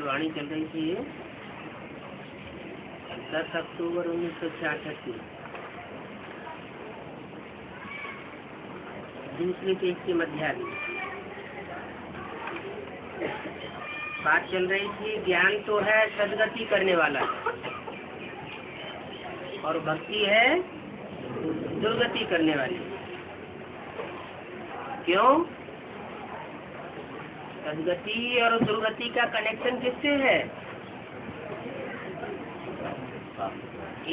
फुलवाणी चल रही थी 10 अक्टूबर 1966 की दूसरे पेज के मध्यान्ह बात चल रही थी। ज्ञान तो है सदगति करने वाला और भक्ति है दुर्गति करने वाली। क्यों? सदगति और दुर्गति का कनेक्शन किससे है?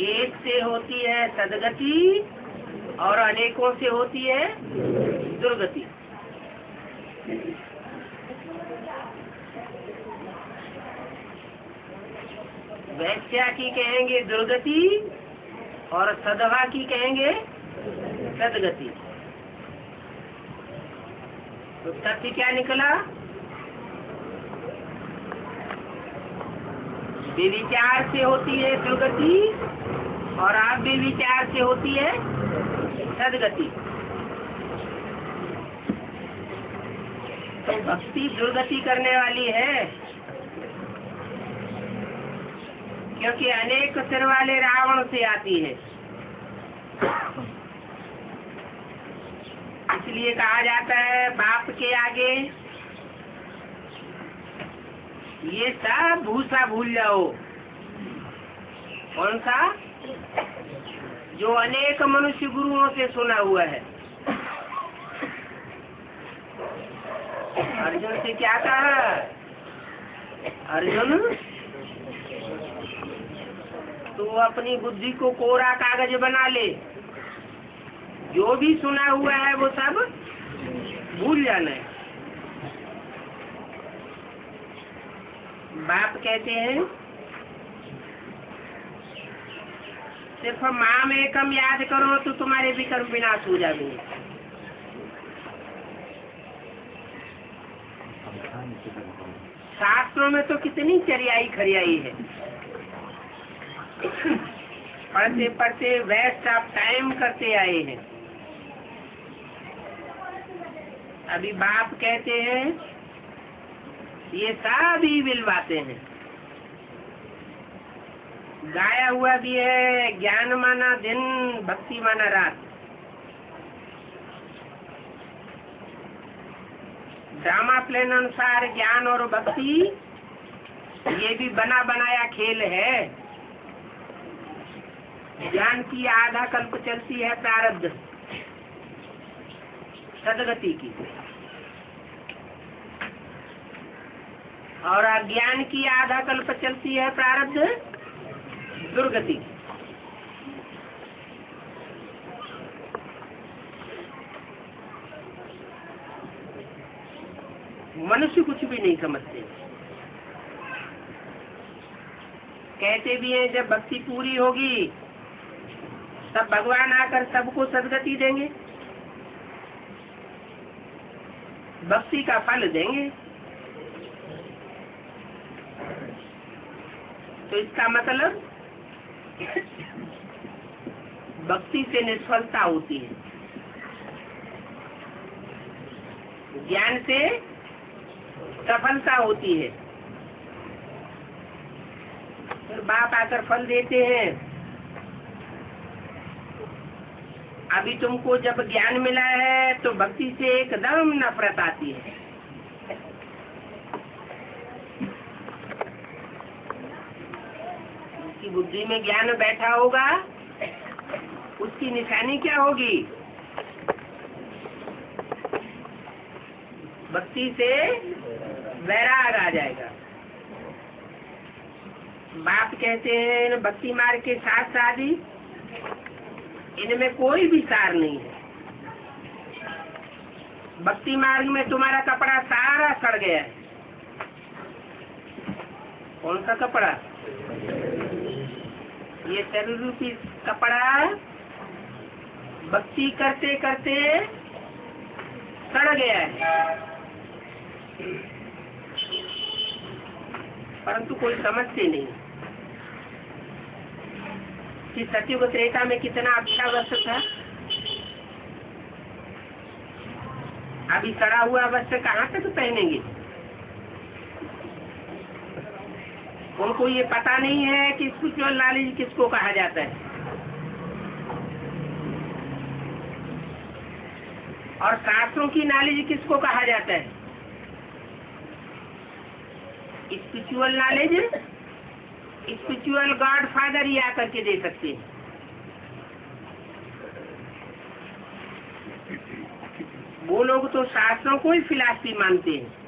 एक से होती है सदगति और अनेकों से होती है दुर्गति। वैश्या की कहेंगे दुर्गति और सदवा की कहेंगे सदगति। तो तथ्य क्या निकला? बेविचार से होती है दुर्गति और आप बेविचार से होती है सदगति। तो भक्ति दुर्गति करने वाली है, क्योंकि अनेक सिर वाले रावण से आती है। इसलिए कहा जाता है बाप के आगे ये सब भूसा भूल जाओ। कौन सा? जो अनेक मनुष्य गुरुओं से सुना हुआ है। अर्जुन से क्या कहा? अर्जुन तू अपनी बुद्धि को कोरा कागज बना ले, जो भी सुना हुआ है वो सब भूल जाना है। बाप कहते हैं सिर्फ माम एकम याद करो तो तुम्हारे विकर्म विनाश हो जाएंगे। शास्त्रों में तो कितनी चरियाई खरियाई है। पढ़ते पढ़ते वेस्ट ऑफ टाइम करते आए हैं। अभी बाप कहते हैं ये सभी बिलवाते हैं। गाया हुआ भी है, ज्ञान माना दिन, भक्ति माना रात। ड्रामा प्लान अनुसार ज्ञान और भक्ति ये भी बना बनाया खेल है। ज्ञान की आधा कल्प चलती है प्रारब्ध सदगति की, और अज्ञान की आधा कल्प चलती है प्रारब्ध दुर्गति। मनुष्य कुछ भी नहीं समझते। कहते भी हैं जब भक्ति पूरी होगी तब भगवान आकर सबको सदगति देंगे, भक्ति का फल देंगे। तो इसका मतलब भक्ति से निष्फलता होती है, ज्ञान से सफलता होती है। फिर बाप आकर फल देते हैं। अभी तुमको जब ज्ञान मिला है तो भक्ति से एकदम नफरत आती है। उसकी बुद्धि में ज्ञान बैठा होगा, उसकी निशानी क्या होगी? भक्ति से वैराग आ जाएगा। बाप कहते हैं भक्ति मार्ग के साथ शादी, इनमें कोई भी सार नहीं है। भक्ति मार्ग में तुम्हारा कपड़ा सारा सड़ गया है। कौन सा कपड़ा? ये शरीर रूपी कपड़ा भक्ति करते करते सड़ गया है, परंतु कोई समझते नहीं कि सतयुग त्रेता में कितना अच्छा वस्त्र था। अभी सड़ा हुआ वस्त्र कहाँ तक पहनेंगे? उनको ये पता नहीं है कि स्पिरिचुअल नॉलेज किसको कहा जाता है। और शास्त्रों की नॉलेज किसको कहा जाता है? Spiritual knowledge spiritual god father ही आकर के दे सकते हैं। वो लोग तो शास्त्रों को ही फिलॉसफी मानते हैं।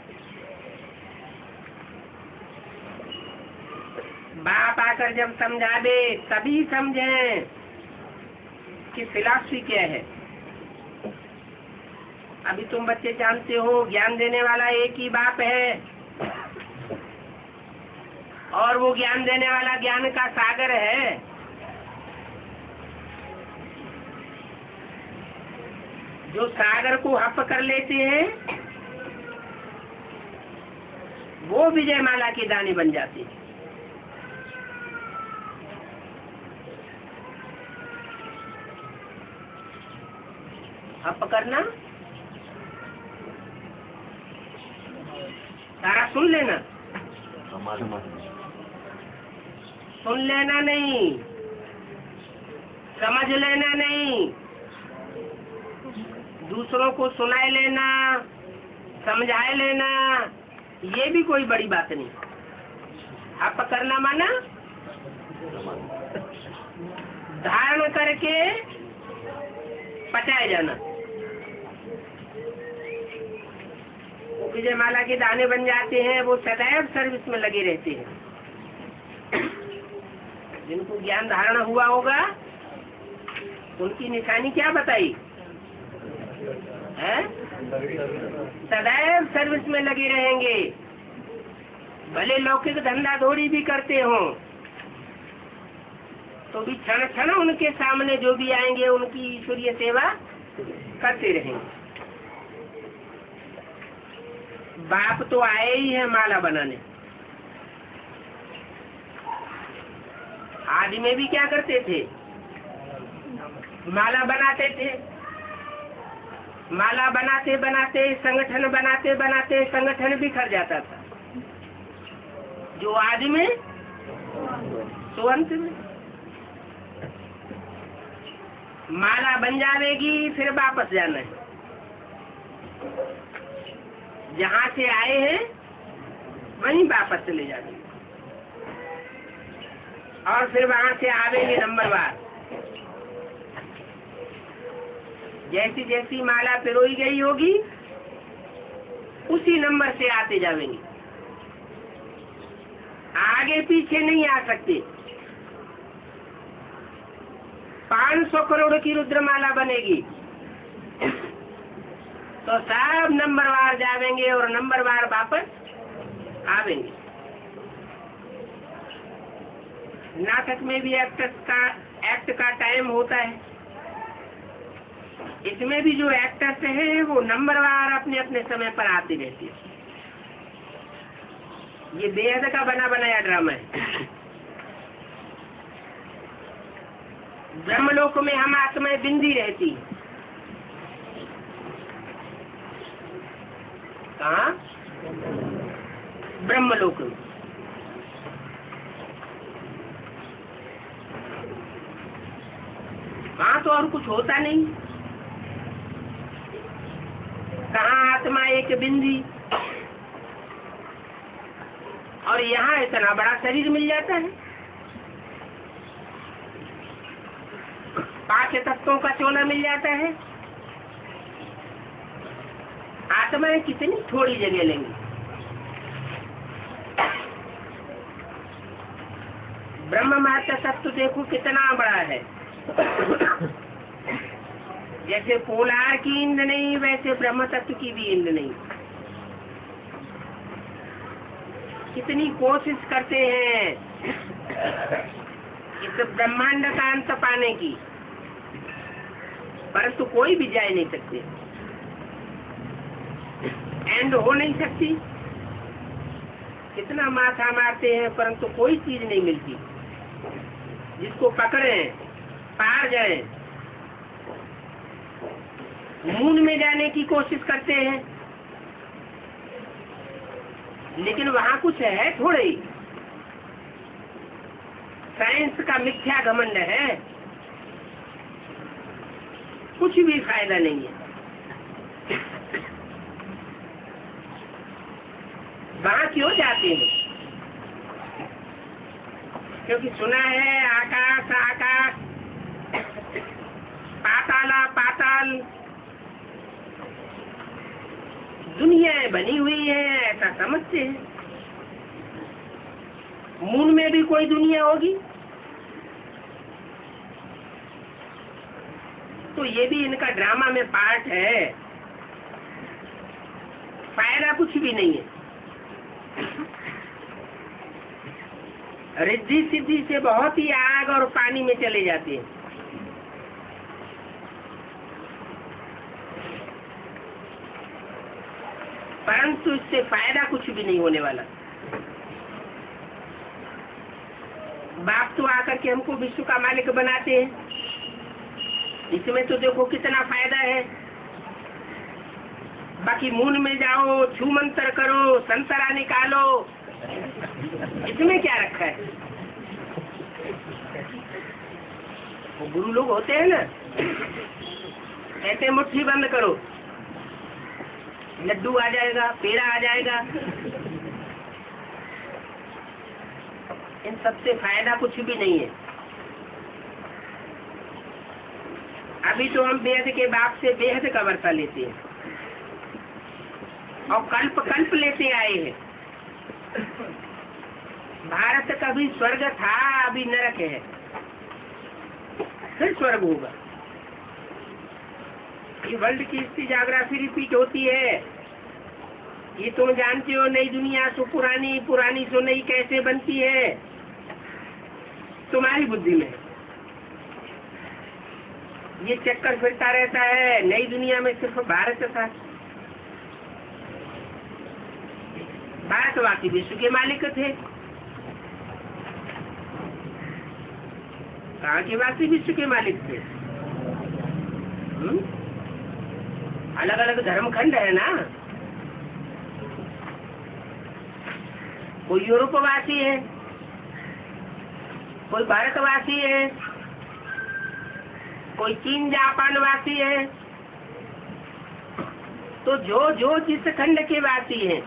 बाप आकर जब समझावे तभी समझें कि फिलॉसफी क्या है। अभी तुम बच्चे जानते हो ज्ञान देने वाला एक ही बाप है, और वो ज्ञान देने वाला ज्ञान का सागर है। जो सागर को हप कर लेते हैं वो विजय माला के दाने बन जाते हैं। हप करना सारा सुन लेना, सुन लेना नहीं, समझ लेना नहीं, दूसरों को सुनाए लेना, समझाए लेना, ये भी कोई बड़ी बात नहीं। हप करना माना धारण करके पचाए जाना। विजय माला के दाने बन जाते हैं, वो सदैव सर्विस में लगे रहते हैं। जिनको ज्ञान धारण हुआ होगा उनकी निशानी क्या बताई है? सदैव सर्विस में लगे रहेंगे, भले लौकिक धंधा धोड़ी भी करते हो तो भी क्षण क्षण उनके सामने जो भी आएंगे उनकी ईश्वरीय सेवा करते रहेंगे। बाप तो आए ही है माला बनाने। आदि में भी क्या करते थे? माला बनाते थे। माला बनाते बनाते संगठन बनाते बनाते संगठन बिखर जाता था। जो आदि में तो अंत में माला बन जाएगी, फिर वापस जाना है। जहाँ से आए हैं वहीं वापस चले जाएंगे, और फिर वहाँ से आवेंगे नंबरवार। जैसी जैसी माला पिरोई गई होगी उसी नंबर से आते जाएंगे, आगे पीछे नहीं आ सकते। 500 करोड़ की रुद्रमाला बनेगी तो सब नंबरवार जावेंगे और नंबरवार वापस आवेंगे। नाटक में भी एक्ट का टाइम होता है। इसमें भी जो एक्टर्स हैं वो नंबरवार अपने अपने समय पर आते रहते हैं। ये बेहद का बना बनाया ड्रामा है। ब्रह्मलोक में हम आत्माएं बिंदी रहती। कहाँ? ब्रह्मलोक में। वहाँ तो और कुछ होता नहीं। कहाँ आत्मा एक बिंदी, और यहाँ इतना बड़ा शरीर मिल जाता है। 5 तत्वों का चोला मिल जाता है। आत्माएं कितनी थोड़ी जगह लेंगी। ब्रह्म मात्र तत्व देखो कितना बड़ा है। जैसे पोलार की इंद नहीं, वैसे ब्रह्म तत्व की भी इंद नहीं। कितनी कोशिश करते हैं इस ब्रह्मांड का अंत पाने की, परंतु कोई भी जा नहीं सकते, एंड हो नहीं सकती। कितना माथा मारते हैं परंतु कोई चीज नहीं मिलती। जिसको पकड़े पार जाए। मून में जाने की कोशिश करते हैं, लेकिन वहाँ कुछ है थोड़े ही। साइंस का मिथ्या घमंड है, कुछ भी फायदा नहीं है। वहां क्यों जाते हैं? क्योंकि सुना है आकाश आकाश, पाताला पाताल, दुनिया बनी हुई है, ऐसा समझते हैं। मून में भी कोई दुनिया होगी, तो ये भी इनका ड्रामा में पार्ट है। फायदा कुछ भी नहीं है। रिद्धि सिद्धि से बहुत ही आग और पानी में चले जाते हैं। परंतु इससे फायदा कुछ भी नहीं होने वाला। बाप तो आकर के हमको विश्व का मालिक बनाते हैं, इसमें तो देखो कितना फायदा है। बाकी मून में जाओ, छू मंत्र करो, संतरा निकालो, इसमें क्या रखा है? वो गुरु लोग होते हैं ना, ऐसे मुट्ठी बंद करो, लड्डू आ जाएगा, पेड़ा आ जाएगा। इन सबसे फायदा कुछ भी नहीं है। अभी तो हम बेहद के बाप से बेहद का वर्षा लेते हैं और कल्प कल्प लेते आए हैं। भारत कभी स्वर्ग था, अभी नरक है, फिर स्वर्ग होगा। ये वर्ल्ड की हिस्ट्री ज्योग्राफी रिपीट होती है। ये तुम जानते हो, नई दुनिया सो पुरानी, पुरानी सो नई कैसे बनती है, तुम्हारी बुद्धि में। ये चक्कर फिरता रहता है। नई दुनिया में सिर्फ भारत था। भारतवासी विश्व के मालिक थे। कहाँ के वासी विश्व के मालिक थे? अलग अलग धर्मखंड है ना। कोई यूरोपवासी है, कोई भारतवासी है, कोई चीन जापान वासी है। तो जो जो जिस खंड के वासी हैं,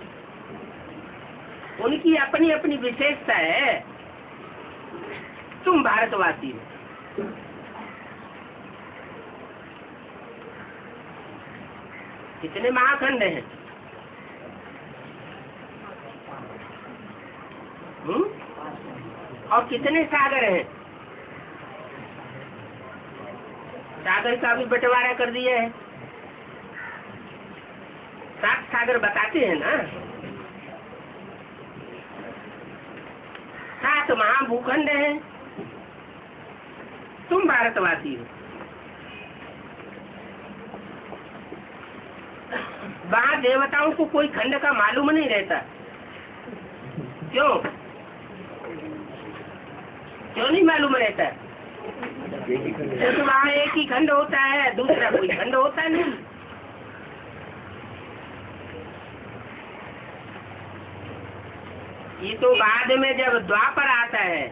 उनकी अपनी अपनी विशेषता है। तुम भारतवासी हो, कितने महाखंड हैं? और कितने सागर हैं? सागर का भी बंटवारा कर दिया है। 7 सागर बताते हैं ना। 7 महाभूखंड हैं। तुम भारतवासी हो। वहाँ देवताओं को कोई खंड का मालूम नहीं रहता। क्यों क्यों नहीं मालूम रहता? तो वहाँ एक ही खंड होता है, दूसरा कोई खंड होता नहीं। ये तो बाद में जब द्वापर आता है,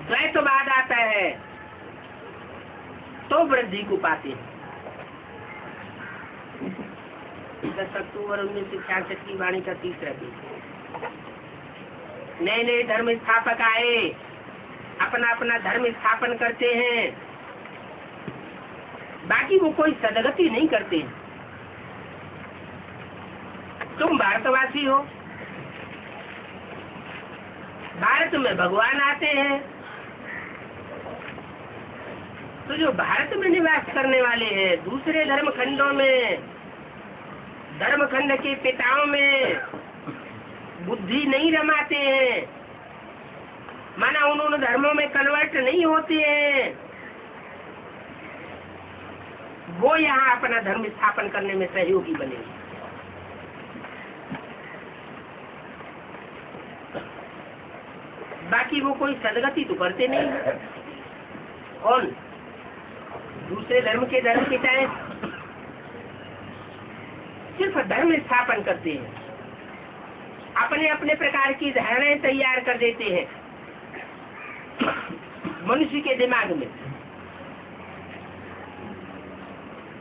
द्वैतवाद आता है, तो वृद्धि को पाते हैं। 10 अक्टूबर 1966 की वाणी का 3रा पेज। नए नए धर्म स्थापक आए, अपना अपना धर्म स्थापन करते हैं। बाकी वो कोई सदगति नहीं करते। तुम भारतवासी हो। भारत में भगवान आते हैं, तो जो भारत में निवास करने वाले हैं, दूसरे धर्म खंडों में, धर्म खंड के पिताओं में बुद्धि नहीं रमाते हैं, माना उन्होंने धर्मों में कन्वर्ट नहीं होते हैं, वो यहाँ अपना धर्म स्थापन करने में सहयोगी बने। बाकी वो कोई सदगति तो करते नहीं। कौन? दूसरे धर्म के धर्म पिताएं सिर्फ धर्म स्थापन करते हैं, अपने अपने प्रकार की धारणाएं तैयार कर देते हैं। मनुष्य के दिमाग में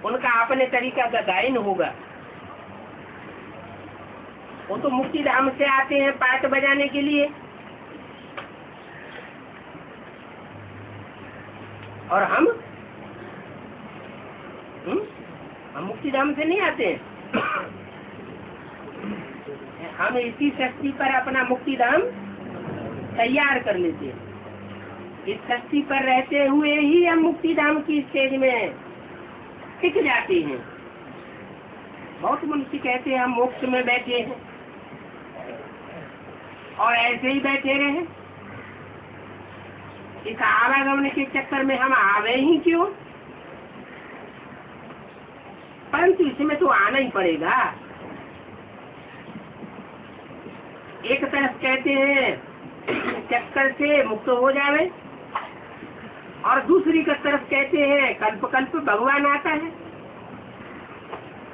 उनका अपने तरीका का गायन होगा। वो तो मुक्ति धाम से आते हैं पाठ बजाने के लिए, और हम मुक्ति धाम से नहीं आते हैं। हम इसी शक्ति पर अपना मुक्ति धाम तैयार कर लेते हैं। इस शक्ति पर रहते हुए ही हम मुक्ति धाम की स्टेज में टिक जाते हैं। बहुत मनुष्य कहते हैं हम मोक्ष में बैठे हैं, और ऐसे ही बैठे रहे। इस आवागमन के चक्कर में हम आवे ही क्यों? परंतु इसमें तो आना ही पड़ेगा। एक तरफ कहते हैं चक्कर से मुक्त हो जावे, और दूसरी का तरफ कहते हैं कल्प कल्प भगवान आता है।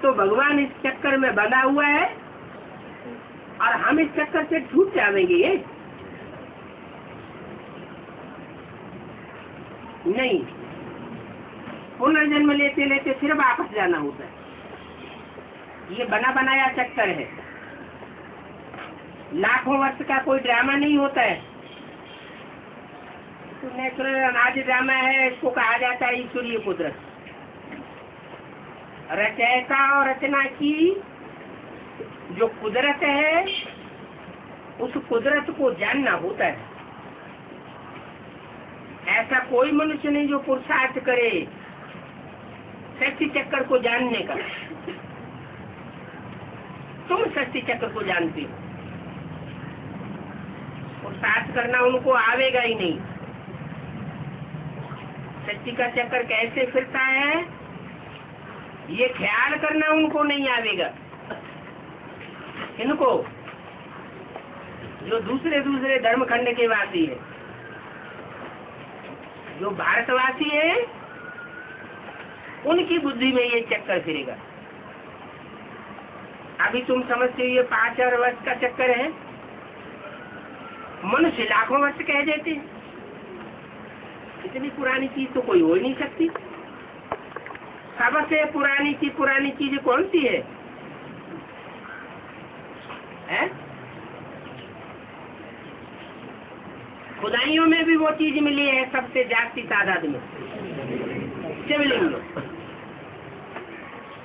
तो भगवान इस चक्कर में बंधा हुआ है, और हम इस चक्कर से छूट जाएंगे। नहीं, पुनर्जन्म लेते लेते फिर वापस जाना होता है। ये बना बनाया चक्कर है। लाखों वर्ष का कोई ड्रामा नहीं होता है। तो नेचुरल अनाज ड्रामा है, इसको कहा जाता है ईश्वरीय कुदरत। रचयिता और रचना की जो कुदरत है, उस कुदरत को जानना होता है। ऐसा कोई मनुष्य नहीं जो पुरुषार्थ करे सृष्टि चक्र को जानने का। तुम सृष्टि चक्र को जानते हो, पुरुषार्थ करना उनको आवेगा ही नहीं। सृष्टि का चक्कर कैसे फिरता है ये ख्याल करना उनको नहीं आवेगा। इनको जो दूसरे दूसरे धर्मखंड के वासी है, जो भारतवासी है, उनकी बुद्धि में ये चक्कर फिरेगा। अभी तुम समझते हो ये 5000 वर्ष का चक्कर है, मनुष्य लाखों वर्ष कह देते। इतनी पुरानी चीज तो कोई हो ही नहीं सकती। सबसे पुरानी चीज कौन सी है? खुदाइयों में भी वो चीज मिली है सबसे जास्ती तादाद में, शिवलिंग।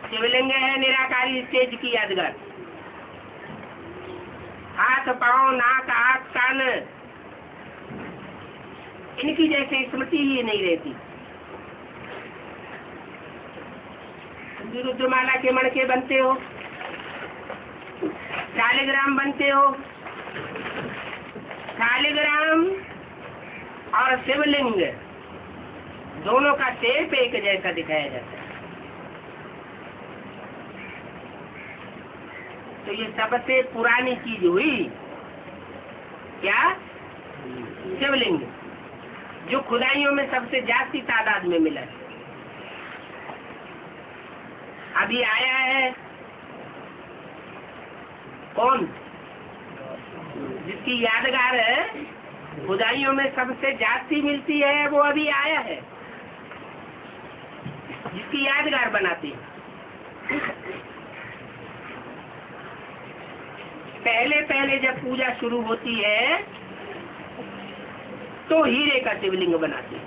शिवलिंग है निराकारी स्टेज की यादगार। हाथ पांव नाक आंख कान इनकी जैसे स्मृति ही नहीं रहती। रुद्रमाला के मणके बनते हो, शालिग्राम बनते हो। शालिग्राम और शिवलिंग दोनों का शेप एक जैसा दिखाया जाता है। तो ये सबसे पुरानी चीज हुई क्या? शिवलिंग, जो खुदाइयों में सबसे जास्ती तादाद में मिला है। अभी आया है कौन? जिसकी यादगार है खुदाइयों में सबसे जास्ती मिलती है, वो अभी आया है, जिसकी यादगार बनाती है। पहले जब पूजा शुरू होती है तो हीरे का शिवलिंग बनाती है।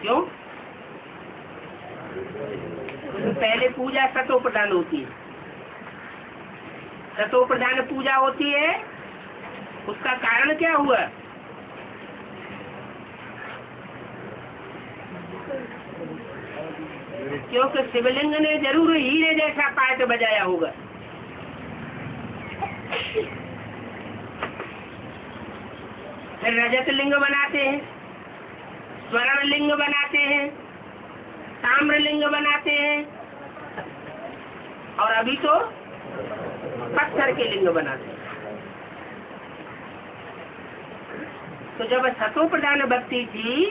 क्यों? पहले पूजा सतो प्रधान होती है। सतो प्रधान पूजा होती है, उसका कारण क्या हुआ? क्योंकि शिवलिंग ने जरूर हीरे जैसा पाठ बजाया होगा। फिर रजत लिंग बनाते हैं, स्वर्ण लिंग बनाते हैं, ताम्र लिंग बनाते हैं, और अभी तो पत्थर के लिंग बनाते हैं। तो जब सतो प्रधान भक्ति थी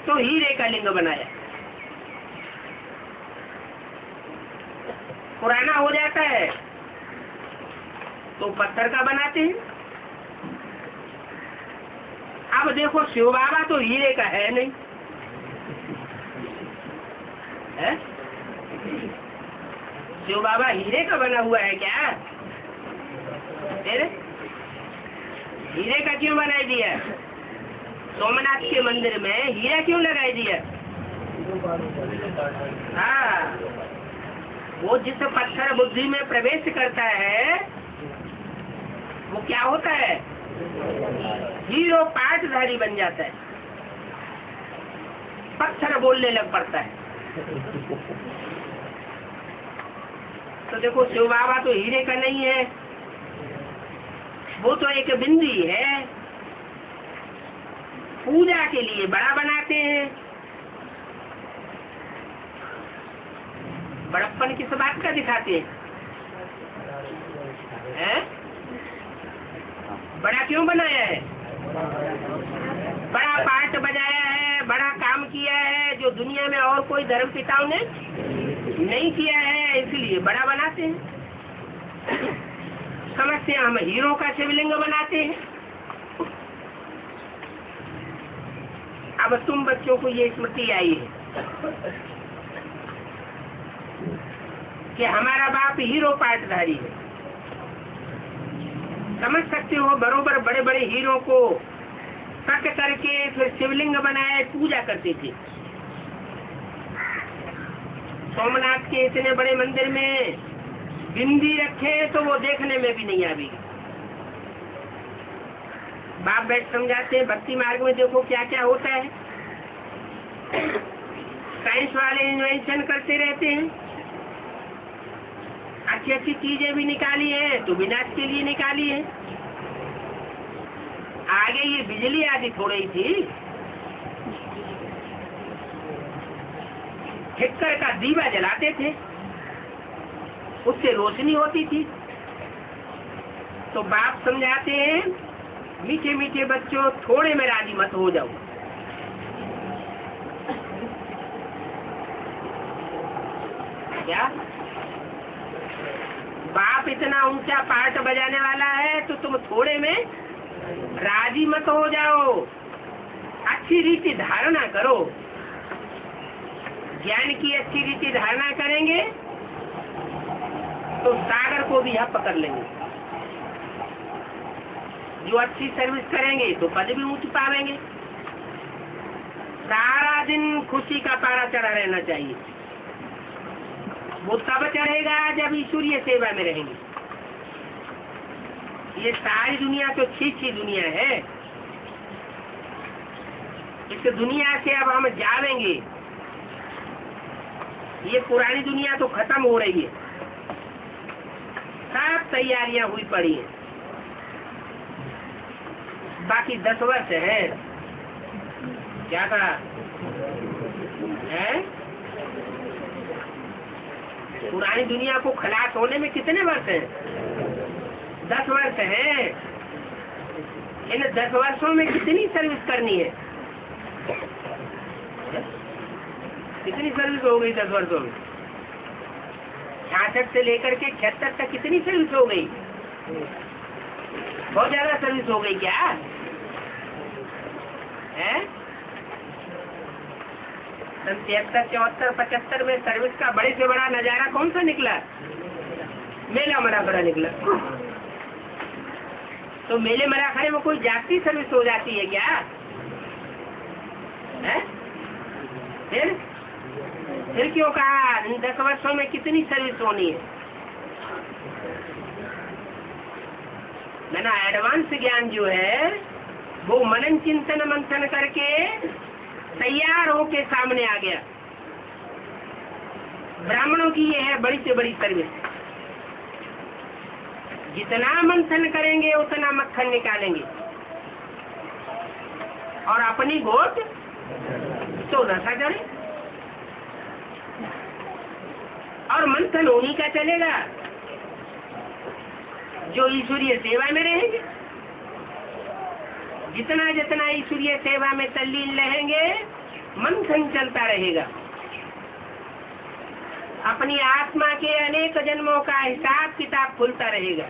तो हीरे का लिंग बनाया। पुराना हो जाता है तो पत्थर का बनाते हैं। अब देखो शिव बाबा तो हीरे का है नहीं है? शिव बाबा हीरे का बना हुआ है क्या? तेरे हीरे का क्यों बनाई दिया? सोमनाथ के मंदिर में हीरा क्यों लगाई दिया? हाँ, वो जिस पत्थर बुद्धि में प्रवेश करता है वो क्या होता है? हीरो पाठधारी बन जाता है, पत्थर बोलने लग पड़ता है। तो देखो शिव बाबा तो हीरे का नहीं है, वो तो एक बिंदी है। पूजा के लिए बड़ा बनाते हैं। बड़प्पन किस बात का दिखाते हैं? बड़ा क्यों बनाया है? बड़ा पाठ बजाया है, बड़ा काम किया है जो दुनिया में और कोई धर्म पिताओं ने नहीं किया है, इसलिए बड़ा बनाते हैं। समझते हैं हम हीरो का शिवलिंग बनाते हैं। अब तुम बच्चों को ये स्मृति आई है कि हमारा बाप हीरो पाठधारी है। समझ सकते हो, बरोबर बड़े बड़े हीरो को कट करके फिर शिवलिंग बनाए पूजा करते थे। सोमनाथ के इतने बड़े मंदिर में बिंदी रखे तो वो देखने में भी नहीं आएगी। बाप बैठ समझाते हैं भक्ति मार्ग में देखो क्या क्या होता है। साइंस वाले इन्वेंशन करते रहते हैं, अच्छी अच्छी चीजें भी निकाली है तो विनाश के लिए निकाली है। आगे ये बिजली आदि थोड़ी थी, ठिक्कर का दीवा जलाते थे, उससे रोशनी होती थी। तो बाप समझाते हैं मीठे मीठे बच्चों थोड़े में राजी मत हो जाओ। क्या बाप इतना ऊंचा पार्ट बजाने वाला है तो तुम थोड़े में राजी मत हो जाओ। अच्छी रीति धारणा करो। ज्ञान की अच्छी रीति धारणा करेंगे तो सागर को भी हम पकड़ लेंगे। जो अच्छी सर्विस करेंगे तो पद भी ऊंच पावेंगे। सारा दिन खुशी का पारा चढ़ा रहना चाहिए। वो तब चढ़ेगा जब ईश्वरीय सेवा में रहेंगे। ये सारी दुनिया तो छी दुनिया है। इस दुनिया से अब हम जावेंगे। ये पुरानी दुनिया तो खत्म हो रही है, सब तैयारियां हुई पड़ी हैं। बाकी 10 वर्ष है। क्या कहा है? पुरानी दुनिया को खलास होने में कितने वर्ष हैं? 10 वर्ष है। इन 10 वर्षों में कितनी सर्विस करनी है? कितनी सर्विस हो गई 10 वर्षों में? 66 से लेकर के 76 तक कितनी सर्विस हो गई? बहुत ज्यादा सर्विस हो गई क्या है? 73, 74, 75 में सर्विस का बड़े से बड़ा नजारा कौन सा निकला? मेला मराखड़ा निकला। तो मेले मराखड़े में कोई जाती सर्विस हो जाती है क्या है? फिर क्यों कहा इन 10 वर्षों में कितनी सर्विस होनी है? ना एडवांस ज्ञान जो है वो मनन चिंतन मंथन करके तैयार होके सामने आ गया। ब्राह्मणों की ये है बड़ी से बड़ी सर्विस। जितना मंथन करेंगे उतना मक्खन निकालेंगे और अपनी गोट तो नशा करें। और मंथन उन्हीं का चलेगा जो ईश्वरीय सेवा में रहेंगे। जितना जितना ईश्वरीय सेवा में तल्लीन रहेंगे मंथन चलता रहेगा। अपनी आत्मा के अनेक जन्मों का हिसाब किताब खुलता रहेगा।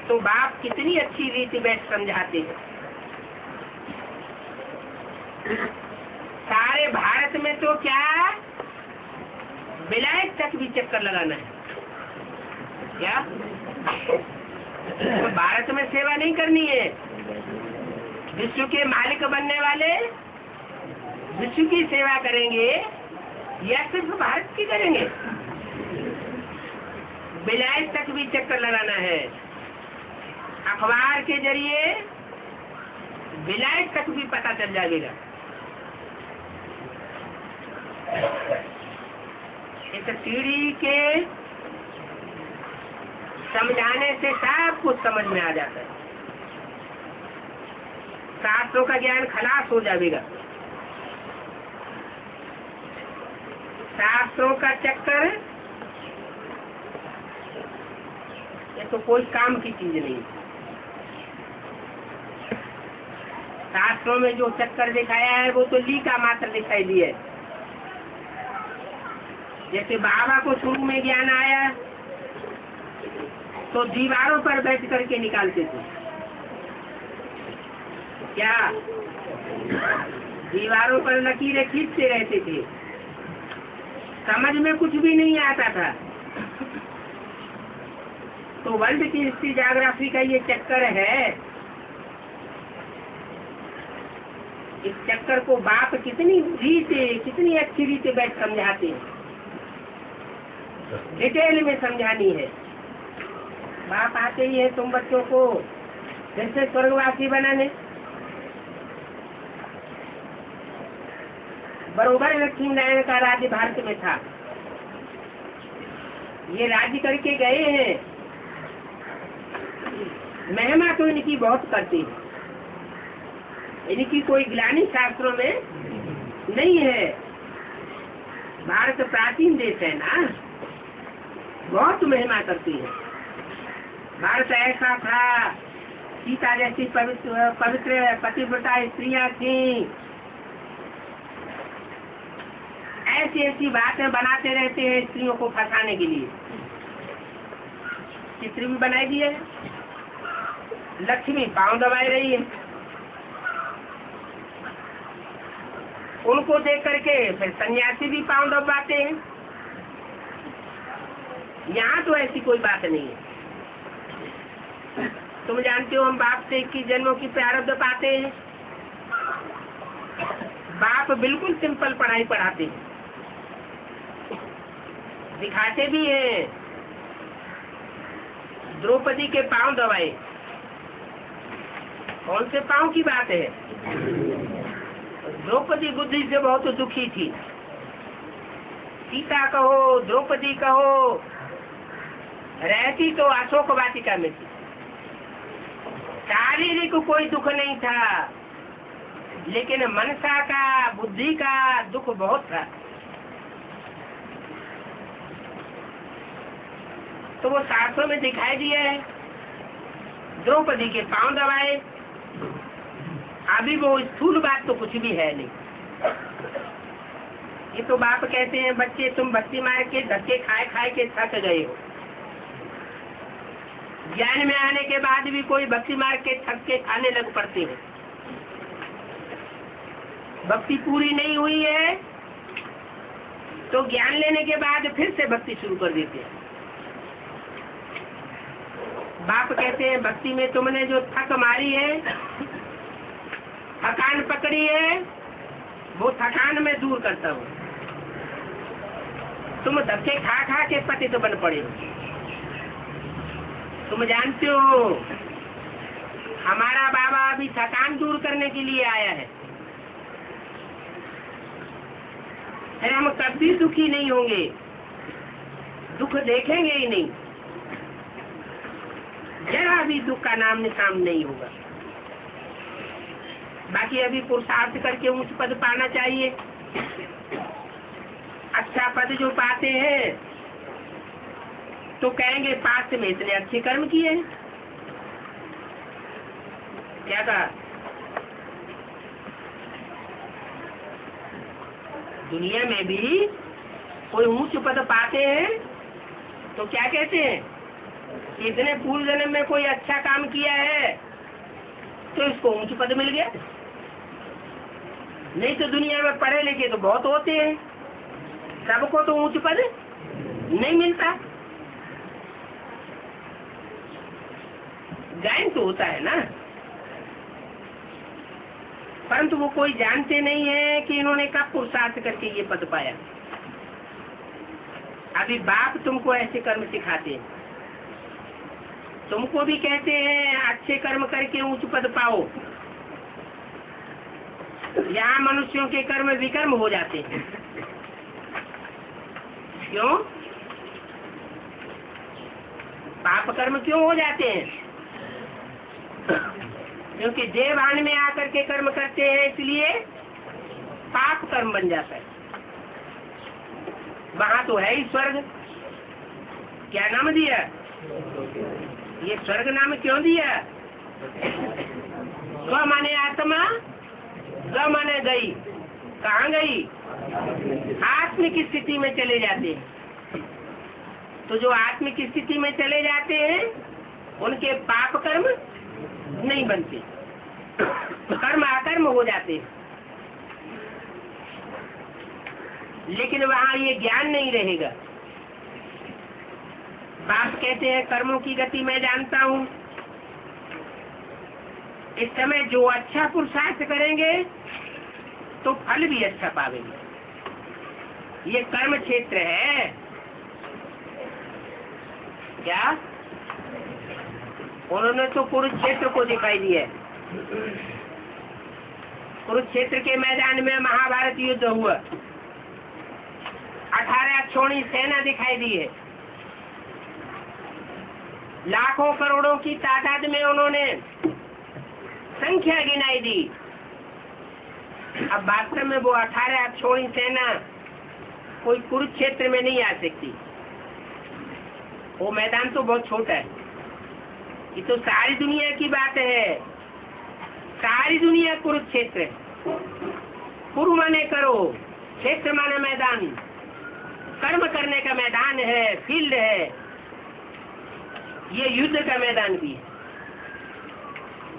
तो बाप कितनी अच्छी रीति बैठ समझाते हैं। सारे भारत में तो क्या विलायत तक भी चक्कर लगाना है क्या? तो भारत में सेवा नहीं करनी है। विश्व के मालिक बनने वाले विश्व की सेवा करेंगे या सिर्फ भारत की करेंगे? विलायत तक भी चक्कर लगाना है। अखबार के जरिए विलायत तक भी पता चल जाएगा। इस पीढ़ी के समझाने से सब कुछ समझ में आ जाता है। शास्त्रों का ज्ञान खलास हो जाएगा। शास्त्रों का चक्कर ये तो कोई काम की चीज नहीं। शास्त्रों में जो चक्कर दिखाया है वो तो ली का मात्र दिखाई दिया है। जैसे बाबा को शुरू में ज्ञान आया तो दीवारों पर बैठ करके निकालते थे। क्या दीवारों पर लकीरें खींचते रहते थे। समझ में कुछ भी नहीं आता था। तो वर्ल्ड की हिस्ट्री ज्योग्राफी का ये चक्कर है। इस चक्कर को बाप कितनी रीते कितनी अच्छी रीते बैठ समझाते हैं। डिटेल में समझानी है। बाप आते ही है तुम बच्चों को जैसे स्वर्गवासी बनाने। बरोबर लक्ष्मी नारायण का राज्य भारत में था। ये राज्य करके गए हैं। महिमा तो इनकी बहुत करती है। इनकी कोई ग्लानि शास्त्रों में नहीं है। भारत प्राचीन देश है ना, बहुत महिमा करती है। भारत ऐसा था, सीता जैसी पवित्र पतिव्रता स्त्रियां थी। ऐसी ऐसी बातें बनाते रहते हैं स्त्रियों को फंसाने के लिए। चित्र भी बनाई दी है। लक्ष्मी पांव दबाए रही है। उनको देख करके फिर सन्यासी भी पांव दबाते हैं। यहाँ तो ऐसी कोई बात नहीं है। तुम जानते हो हम बाप से 21 जन्मों की प्रारब्ध पाते हैं। बाप बिल्कुल सिंपल पढ़ाई पढ़ाते हैं, दिखाते भी हैं। द्रौपदी के पांव दबाए। कौन से पांव की बात है? द्रौपदी बुद्धि से बहुत दुखी थी। सीता कहो द्रौपदी कहो, रहती तो अशोक वाटिका में थी। शारीरिक कोई दुख नहीं था, लेकिन मनसा का बुद्धि का दुख बहुत था। तो वो शास्त्रों में दिखाई दिया है। द्रौपदी के पांव दबाए। अभी वो स्थूल बात तो कुछ भी है नहीं। ये तो बाप कहते हैं बच्चे तुम भक्ति मार के धक्के खाए खाए के थक गए हो। ज्ञान में आने के बाद भी कोई भक्ति मार के थक के खाने लग पड़ते हैं। भक्ति पूरी नहीं हुई है तो ज्ञान लेने के बाद फिर से भक्ति शुरू कर देते हैं। बाप कहते हैं भक्ति में तुमने जो थक मारी है, थकान पकड़ी है, वो थकान में दूर करता हूँ। तुम धक्के खा खा के पतित बन पड़े हो। तुम जानते हो हमारा बाबा अभी थकान दूर करने के लिए आया है। फिर हम कभी दुखी नहीं होंगे, दुख देखेंगे ही नहीं। जरा भी दुख का नाम निशान नहीं होगा। बाकी अभी पुरुषार्थ करके उच्च पद पाना चाहिए। अच्छा पद जो पाते हैं तो कहेंगे पास्ट में इतने अच्छे कर्म किए हैं। क्या कहा? दुनिया में भी कोई ऊंच पद पाते हैं तो क्या कहते हैं? इसने पूर्व जन्म में कोई अच्छा काम किया है तो इसको ऊंच पद मिल गया, नहीं तो दुनिया में पढ़े लिखे तो बहुत होते हैं, सबको तो ऊंच पद नहीं मिलता। ज्ञान तो होता है ना, परंतु वो कोई जानते नहीं है कि इन्होंने कब पुरुषार्थ करके ये पद पाया। अभी बाप तुमको ऐसे कर्म सिखाते हैं, तुमको भी कहते हैं अच्छे कर्म करके ऊंच पद पाओ। यहाँ मनुष्यों के कर्म विकर्म हो जाते हैं। क्यों? पाप कर्म क्यों हो जाते हैं? क्योंकि देवान में आकर के कर्म करते हैं, इसलिए पाप कर्म बन जाता है। वहां तो है ही स्वर्ग, क्या नाम दिया? ये स्वर्ग नाम क्यों दिया? स्व माने आत्मा, ग माने गई, कहाँ गई? आत्मिक स्थिति में चले जाते हैं। तो जो आत्मिक स्थिति में चले जाते हैं उनके पाप कर्म नहीं बनते, कर्म अकर्म हो जाते हैं। लेकिन वहाँ ये ज्ञान नहीं रहेगा। बाप कहते हैं कर्मों की गति मैं जानता हूँ। इस समय जो अच्छा पुरुषार्थ करेंगे तो फल भी अच्छा पावेंगे। ये कर्म क्षेत्र है क्या? उन्होंने तो कुरुक्षेत्र को दिखाई दिया। कुरुक्षेत्र के मैदान में महाभारत युद्ध हुआ, 18 अक्षौणी सेना दिखाई दी है, लाखों करोड़ों की तादाद में उन्होंने संख्या गिनाई दी। अब वास्तव में वो 18 अक्षौणी सेना कोई कुरुक्षेत्र में नहीं आ सकती। वो मैदान तो बहुत छोटा है। ये तो सारी दुनिया की बात है, सारी दुनिया कुरुक्षेत्र है। कुरु माने करो, क्षेत्र माने मैदान, कर्म करने का मैदान है, फील्ड है। ये युद्ध का मैदान भी है,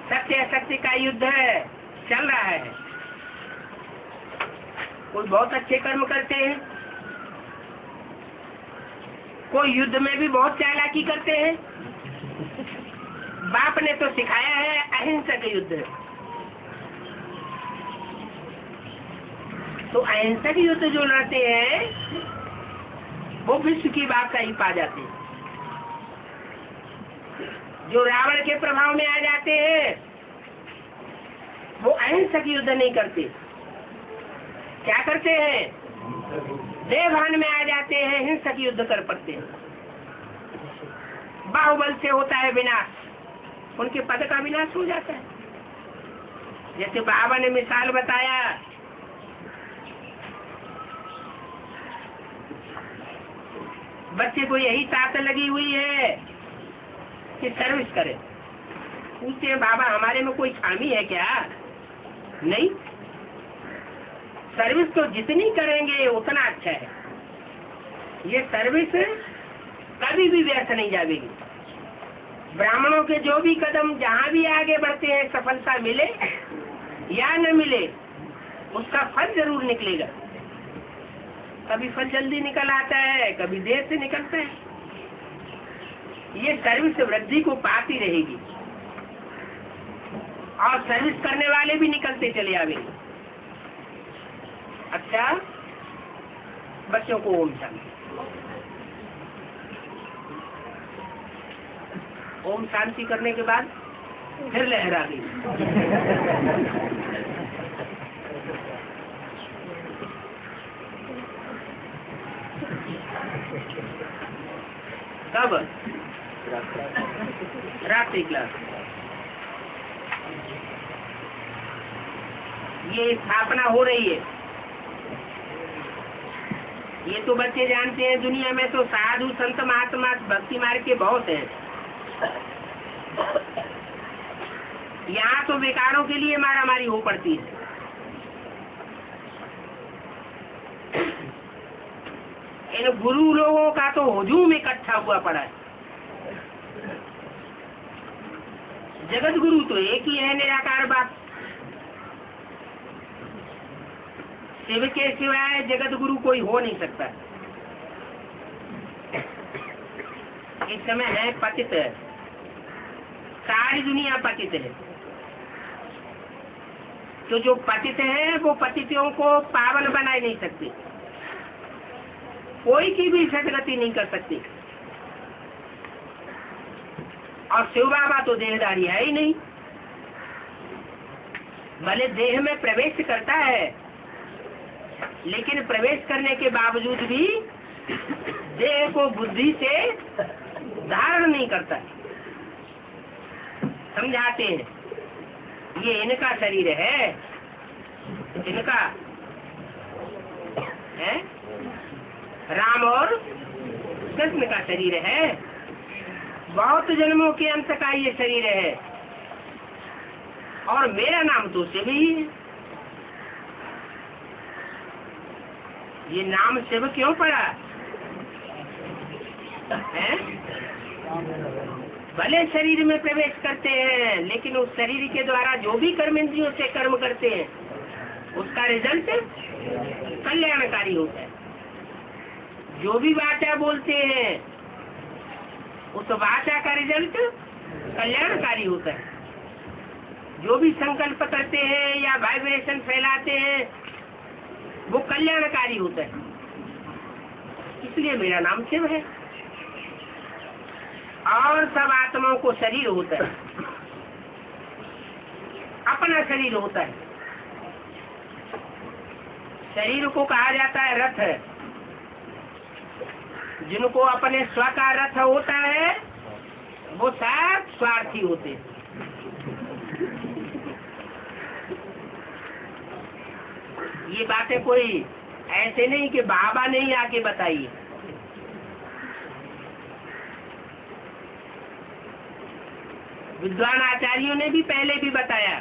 सत्य असत्य का युद्ध है, चल रहा है। कोई बहुत अच्छे कर्म करते हैं, कोई युद्ध में भी बहुत चालाकी करते हैं। बाप ने तो सिखाया है अहिंसक युद्ध। तो अहिंसक युद्ध जो लड़ते हैं वो विश्व की बात का ही पा जाते हैं। जो रावण के प्रभाव में आ जाते हैं वो अहिंसक युद्ध नहीं करते, क्या करते हैं? देवभान में आ जाते हैं, हिंसक युद्ध कर पड़ते हैं। बाहुबल से होता है विनाश, उनके पद का विनाश हो जाता है। जैसे बाबा ने मिसाल बताया, बच्चे को यही ताकत लगी हुई है कि सर्विस करे। पूछते हैं बाबा हमारे में कोई खामी है क्या? नहीं, सर्विस तो जितनी करेंगे उतना अच्छा है। ये सर्विस कभी भी व्यर्थ नहीं जाएगी। ब्राह्मणों के जो भी कदम जहाँ भी आगे बढ़ते हैं, सफलता मिले या न मिले, उसका फल जरूर निकलेगा। कभी फल जल्दी निकल आता है, कभी देर से निकलता है। ये सर्विस वृद्धि को पाती रहेगी और सर्विस करने वाले भी निकलते चले आवेंगे। अच्छा, बच्चों को ओम शांति। ओम शांति करने के बाद फिर लहरा गई। कब? रात्रि क्लास। ये स्थापना हो रही है। ये तो बच्चे जानते हैं, दुनिया में तो साधु संत महात्मा भक्ति मार्ग के बहुत हैं। यहाँ तो विकारों के लिए मारामारी हो पड़ती है। इन गुरु लोगों का तो हुजूम इकट्ठा हुआ पड़ा है। जगत गुरु तो एक ही है, निराकार बाप। शिव के सिवाय जगत गुरु कोई हो नहीं सकता। इस समय है पतित, सारी दुनिया पतित है। तो जो पतित है वो पतितों को पावन बना ही नहीं सकते, कोई की भी सदगति नहीं कर सकती। और शिव बाबा तो देहधारी है ही नहीं, भले देह में प्रवेश करता है, लेकिन प्रवेश करने के बावजूद भी देह को बुद्धि से धारण नहीं करता। समझाते हैं ये इनका शरीर है, इनका है, राम और कृष्ण का शरीर है, बहुत जन्मों के अंत का ये शरीर है, और मेरा नाम तो शिव ही है। ये नाम शिव क्यों पड़ा है? भले शरीर में प्रवेश करते हैं, लेकिन उस शरीर के द्वारा जो भी कर्म इंद्रियों से कर्म करते हैं उसका रिजल्ट कल्याणकारी होता है। जो भी वाचा बोलते हैं उस वाचा का रिजल्ट कल्याणकारी होता है। जो भी संकल्प करते हैं या वाइब्रेशन फैलाते हैं वो कल्याणकारी होता है। इसलिए मेरा नाम शिव है। और सब आत्माओं को शरीर होता है, अपना शरीर होता है। शरीर को कहा जाता है रथ। जिनको अपने स्व का रथ होता है वो सब स्वार्थी होते हैं। ये बातें कोई ऐसे नहीं कि बाबा ने ही आके बताई। विद्वान आचार्यों ने भी पहले भी बताया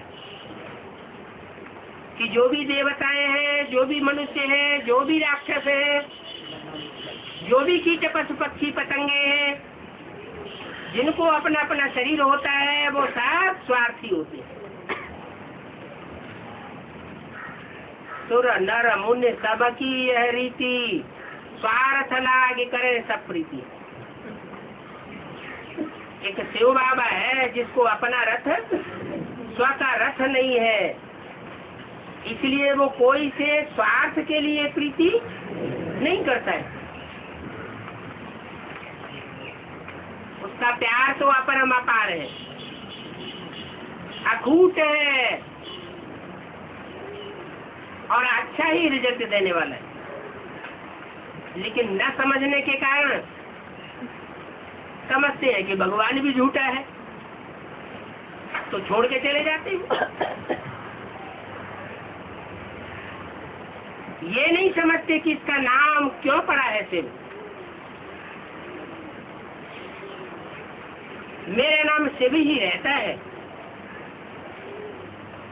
कि जो भी देवताएं हैं, जो भी मनुष्य हैं, जो भी राक्षस हैं, जो भी कीट पशु पक्षी पतंगे हैं, जिनको अपना अपना शरीर होता है वो सब स्वार्थी होते हैं। सुर नर मुनि सबकी यह रीति, स्वार्थ लागे करे सब प्रीति। एक शिव बाबा है जिसको अपना रथ, स्व का रथ नहीं है, इसलिए वो कोई से स्वार्थ के लिए प्रीति नहीं करता है। उसका प्यार तो अपरम अपार है, अखूट है और अच्छा ही रिजल्ट देने वाला है। लेकिन न समझने के कारण समझते हैं कि भगवान भी झूठा है, तो छोड़ के चले जाते हैं। ये नहीं समझते कि इसका नाम क्यों पड़ा है शिव। मेरा नाम शिव ही रहता है,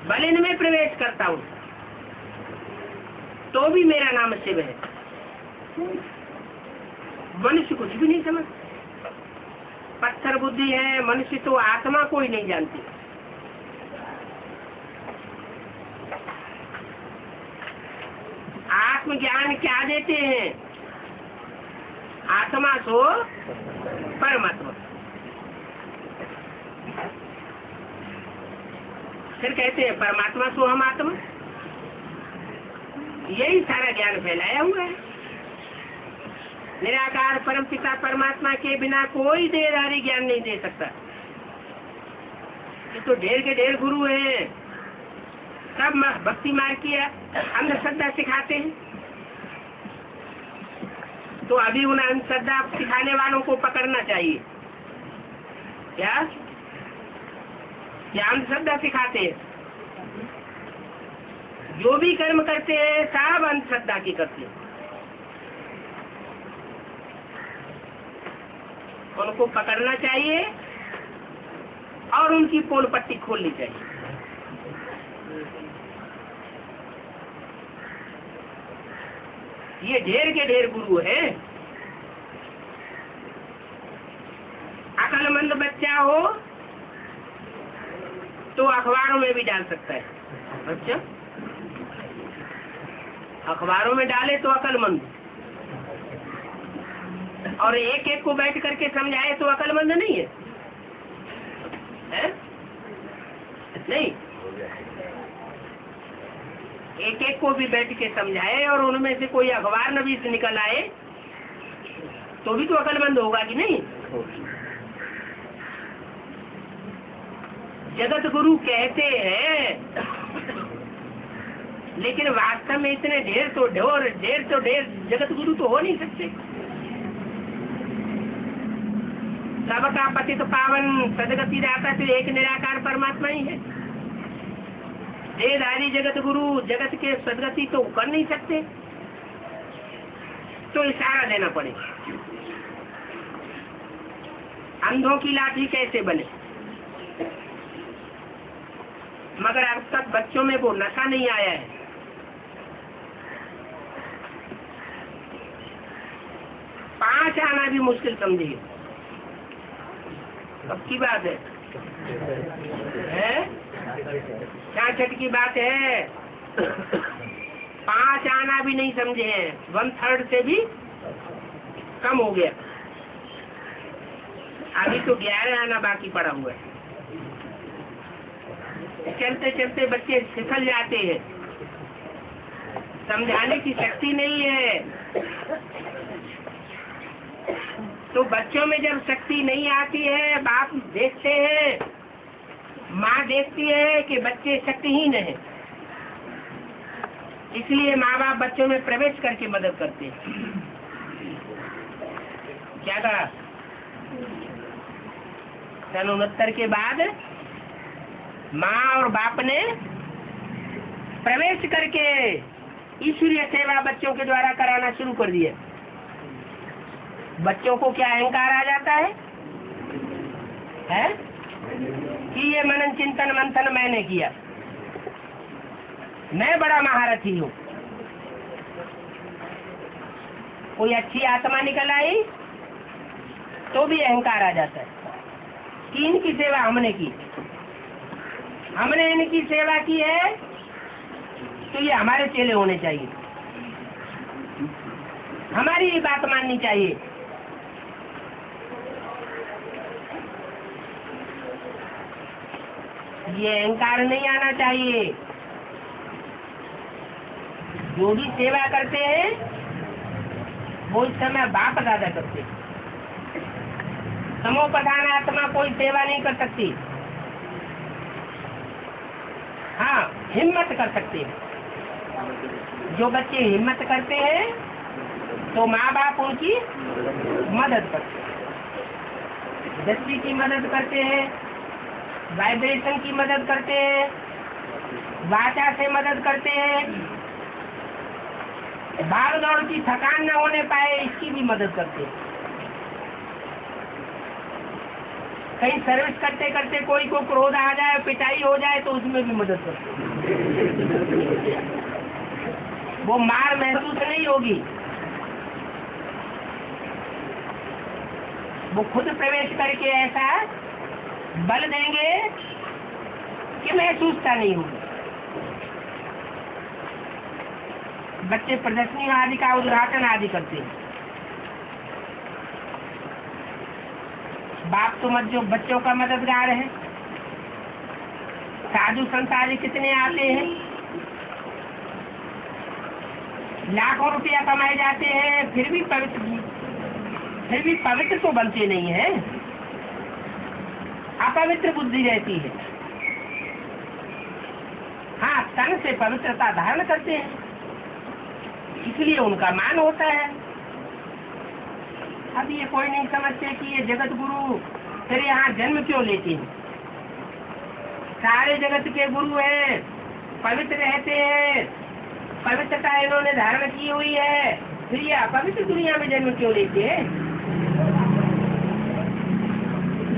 भले इनमें प्रवेश करता हूँ तो भी मेरा नाम शिव है। मनुष्य कुछ भी नहीं समझ, पत्थर बुद्धि है। मनुष्य तो आत्मा को ही नहीं जानती। आत्मज्ञान क्या देते हैं? आत्मा सो परमात्मा। फिर कहते हैं परमात्मा सो हम आत्मा। यही सारा ज्ञान फैलाया हुआ है। निराकार परम पिता परमात्मा के बिना कोई देहधारी ज्ञान नहीं दे सकता। ये तो ढेर के ढेर गुरु हैं, सब भक्ति मार्ग की अंधश्रद्धा सिखाते हैं। तो अभी उन अंधश्रद्धा सिखाने वालों को पकड़ना चाहिए। क्या अंधश्रद्धा सिखाते हैं? जो भी कर्म करते हैं सब अंधश्रद्धा की करते हैं। उनको पकड़ना चाहिए और उनकी पोल पट्टी खोलनी चाहिए। ये ढेर के ढेर गुरु हैं। अकलमंद बच्चा हो तो अखबारों में भी डाल सकता है। अच्छा, अखबारों में डाले तो अक्लमंद, और एक एक को बैठ करके समझाए तो अक्लमंद नहीं है, है? नहीं, एक एक को भी बैठ के समझाए और उनमें से कोई अखबार नबी से निकल आए तो भी तो अक्लमंद होगा कि नहीं? जगत गुरु कहते हैं, लेकिन वास्तव में इतने ढेर जगत गुरु तो हो नहीं सकते। सबका पतित पावन सदगति दाता तो एक निराकार परमात्मा ही है। देहधारी जगत गुरु जगत के सदगति तो कर नहीं सकते, तो इशारा देना पड़ेगा। अंधों की लाठी कैसे बने? मगर अब तक बच्चों में वो नशा नहीं आया है। पांच आना भी मुश्किल समझिए। कब की बात है? 66 की बात है। 5 आना भी नहीं समझे हैं, 1/3 से भी कम हो गया। अभी तो 11 आना बाकी पड़ा हुआ है। चलते चलते बच्चे फिसल जाते हैं, समझाने की शक्ति नहीं है। तो बच्चों में जब शक्ति नहीं आती है, बाप देखते हैं, माँ देखती है कि बच्चे शक्तिहीन हैं, इसलिए माँ बाप बच्चों में प्रवेश करके मदद करते हैं। क्या कहा? 69 के बाद माँ और बाप ने प्रवेश करके ईश्वरीय सेवा बच्चों के द्वारा कराना शुरू कर दिया। बच्चों को क्या अहंकार आ जाता है? कि ये मनन चिंतन मंथन मैंने किया, मैं बड़ा महारथी हूँ। कोई अच्छी आत्मा निकल आई तो भी अहंकार आ जाता है कि इनकी सेवा हमने की, हमने इनकी सेवा की है तो ये हमारे चेले होने चाहिए, हमारी ही बात माननी चाहिए। ये अहंकार नहीं आना चाहिए। जो भी सेवा करते हैं वो इस समय बाप दादा करते हैं। समोपधान आत्मा कोई सेवा नहीं कर सकती। हाँ, हिम्मत कर सकते हैं। जो बच्चे हिम्मत करते हैं तो माँ बाप उनकी मदद करते हैं, दृष्टि की मदद करते हैं, वाइब्रेशन की मदद करते हैं, वाचा से मदद करते हैं, भाग दौड़ की थकान न होने पाए इसकी भी मदद करते हैं। कहीं सर्विस करते करते कोई को क्रोध आ जाए, पिटाई हो जाए तो उसमें भी मदद करते हैं। वो मार महसूस नहीं होगी, वो खुद प्रवेश करके ऐसा बल देंगे कि महसूसता नहीं होगी। बच्चे प्रदर्शनी आदि का उद्घाटन आदि करते हैं। बाप तो मत जो बच्चों का मददगार है। साधु संत आदि कितने आते हैं, लाखों रुपया कमाए जाते हैं, फिर भी पवित्र तो बनते नहीं है, अपवित्र बुद्धि रहती है। हाँ, तन से पवित्रता धारण करते हैं, इसलिए उनका मान होता है। अब ये कोई नहीं समझते कि ये जगत गुरु फिर यहाँ जन्म क्यों लेते हैं। सारे जगत के गुरु हैं, पवित्र रहते हैं, पवित्रता इन्होंने धारण की हुई है, फिर ये अपवित्र दुनिया में जन्म क्यों लेते हैं।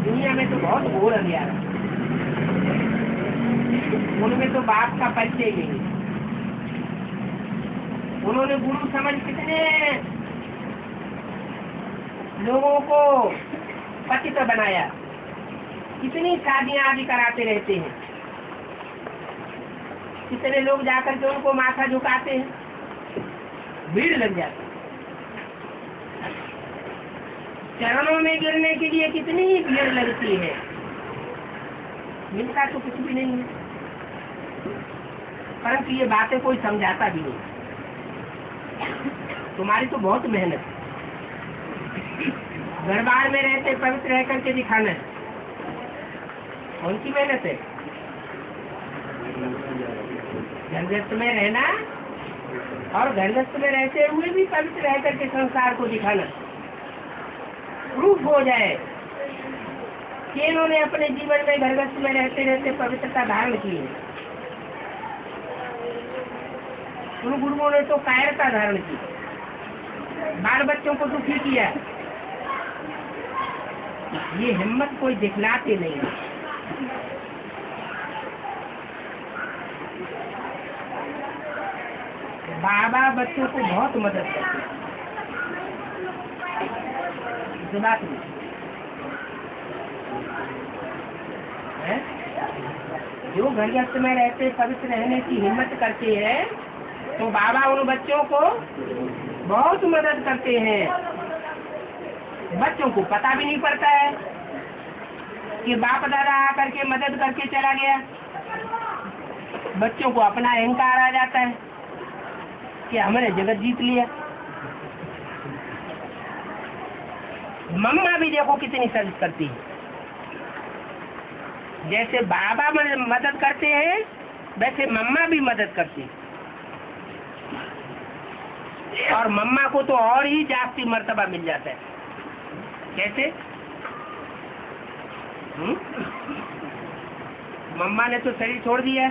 दुनिया में तो बहुत घोर अंधियारा, उनमें तो बाप का परिचय नहीं। उन्होंने गुरु समझ कितने लोगों को पतित बनाया, कितनी शादियां आदि कराते रहते हैं, कितने लोग जाकर के उनको माथा झुकाते हैं, भीड़ लग जाती है। चरणों में गिरने के लिए कितनी ही भीड़ लगती है, मिलता तो कुछ भी नहीं है, परंतु ये बातें कोई समझाता भी नहीं। तुम्हारी तो बहुत मेहनत है, घर बार में रहते पवित्र रह करके दिखाना है, कौन सी मेहनत है? घरगृहस्थ में रहना और घरगृहस्थ में रहते हुए भी पवित्र रह करके संसार को दिखाना, प्रूफ हो जाए कि इन्होंने अपने जीवन में घरगृहस्थ में रहते रहते पवित्रता धारण की है। उन गुरुओं ने तो कायरता धारण की, बाल बच्चों को दुखी किया, ये हिम्मत कोई दिखलाते नहीं। बाबा बच्चों को बहुत मदद करते हैं, बात नहीं है? जो घरगृहस्थ में रहते पवित्र रहने की हिम्मत करते हैं तो बाबा उन बच्चों को बहुत मदद करते हैं। बच्चों को पता भी नहीं पड़ता है कि बाप दादा आकर के मदद करके चला गया। बच्चों को अपना अहंकार आ जाता है कि हमने जगत जीत लिया। मम्मा भी देखो कितनी सर्विस करती है, जैसे बाबा मदद करते हैं वैसे मम्मा भी मदद करती है, और मम्मा को तो और ही जास्ती मर्तबा मिल जाता है। कैसे? मम्मा ने तो शरीर छोड़ दिया,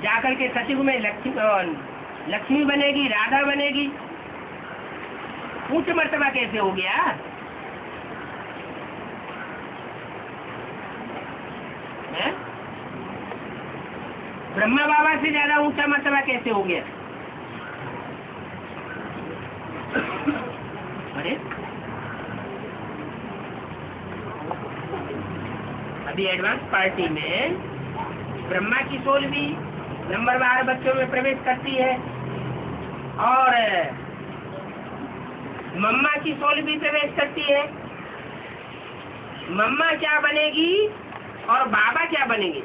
जाकर के सचिव में लक्ष्मी बनेगी, राधा बनेगी, ऊंच मर्तबा कैसे हो गया? है? ब्रह्मा बाबा से ज्यादा ऊंचा मर्तबा कैसे हो गया? अरे अभी एडवांस पार्टी में ब्रह्मा की सोल भी नंबरवार बच्चों में प्रवेश करती है और मम्मा की सोल भी प्रवेश करती है। मम्मा क्या बनेगी और बाबा क्या बनेंगे?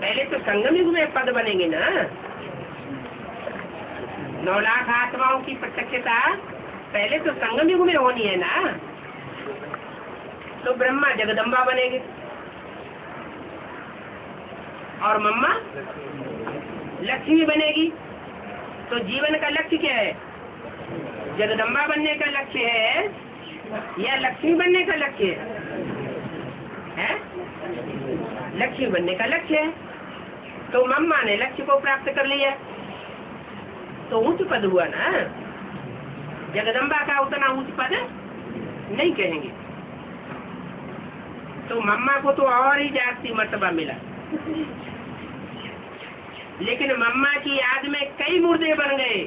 पहले तो संगम युग में पद बनेंगे ना। 9 लाख आत्माओं की प्रत्यक्षता पहले तो संगम युग में होनी है ना। तो ब्रह्मा जगदम्बा बनेंगे और मम्मा लक्ष्मी बनेगी। तो जीवन का लक्ष्य क्या है? जगदम्बा बनने का लक्ष्य है या लक्ष्मी बनने का लक्ष्य है? लक्ष्मी बनने का लक्ष्य है। तो मम्मा ने लक्ष्य को प्राप्त कर लिया तो ऊंच पद हुआ ना। जगदम्बा का उतना ऊंच पद नहीं कहेंगे। तो मम्मा को तो और ही जास्ती मर्तबा मिला, लेकिन मम्मा की याद में कई मुर्दे बन गए।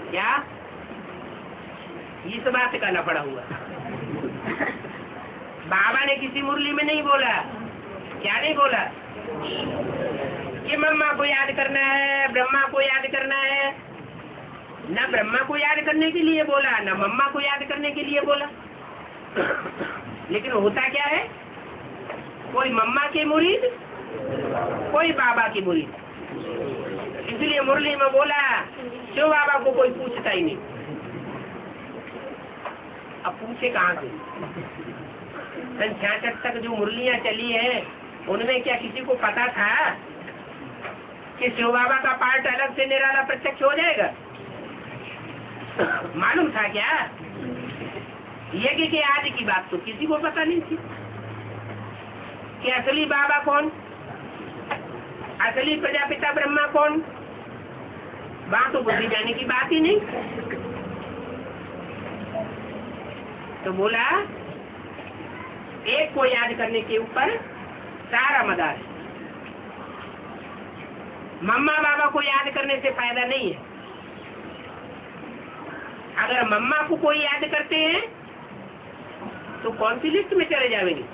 क्या इस बात का लफड़ा हुआ? बाबा ने किसी मुरली में नहीं बोला, क्या नहीं बोला कि मम्मा को याद करना है, ब्रह्मा को याद करना है। न ब्रह्मा को याद करने के लिए बोला, न मम्मा को याद करने के लिए बोला। लेकिन होता क्या है, कोई मम्मा के मुरीद, कोई बाबा की मुरीद। इसलिए मुरली में बोला शिव बाबा को कोई पूछता ही नहीं। अब पूछे कहाँ से? 66 तक जो मुरलियां चली है उनमें क्या किसी को पता था कि शिव बाबा का पार्ट अलग से निराला प्रत्यक्ष हो जाएगा? मालूम था क्या? यज्ञ के आदि की बात तो किसी को पता नहीं थी कि असली बाबा कौन, असली प्रजापिता ब्रह्मा कौन। वहां तो बुद्धि जाने की बात ही नहीं। तो बोला एक को याद करने के ऊपर सारा मदार है। मम्मा बाबा को याद करने से फायदा नहीं है। अगर मम्मा को कोई याद करते हैं तो कौन सी लिस्ट में चले जाएंगे?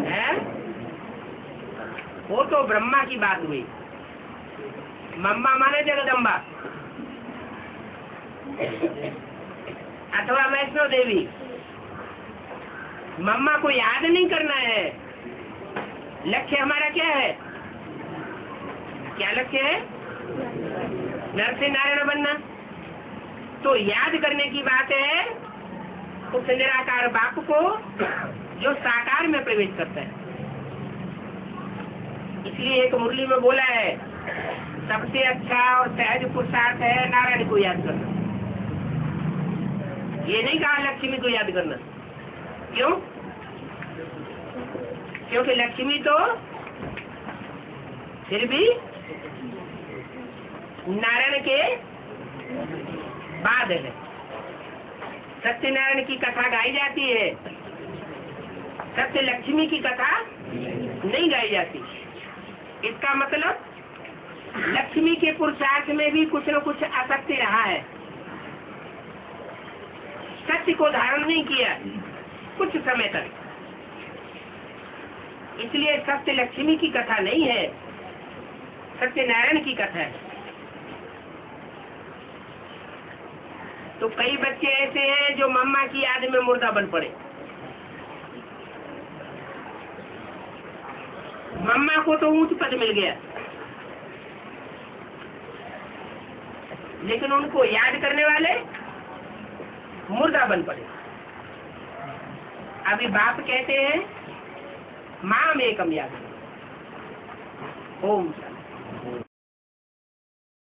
है वो तो ब्रह्मा की बात हुई। मम्मा माने जगदम्बा अथवा वैष्णो देवी। मम्मा को याद नहीं करना है। लक्ष्य हमारा क्या है? क्या लक्ष्य है? नर से नारायण बनना। तो याद करने की बात है उस निराकार बाप को जो साकार में प्रवेश करता है। इसलिए एक मुरली में बोला है, सबसे अच्छा और सहज पुरुषार्थ है नारायण को याद करना। ये नहीं कहा लक्ष्मी को याद करना। क्यों? क्योंकि लक्ष्मी तो फिर भी नारायण के बाद है। सत्यनारायण की कथा गाई जाती है, सत्य लक्ष्मी की कथा नहीं गाई जाती। इसका मतलब लक्ष्मी के पुरुषार्थ में भी कुछ न कुछ असत्य रहा है, सत्य को धारण नहीं किया कुछ समय तक। इसलिए सत्य लक्ष्मी की कथा नहीं है, सत्यनारायण की कथा है। तो कई बच्चे ऐसे हैं जो मम्मा की याद में मुर्दा बन पड़े। मम्मा को तो ऊंच पद मिल गया, लेकिन उनको याद करने वाले मुर्दा बन पड़े। अभी बाप कहते हैं माम एकम याद। ओम शांति।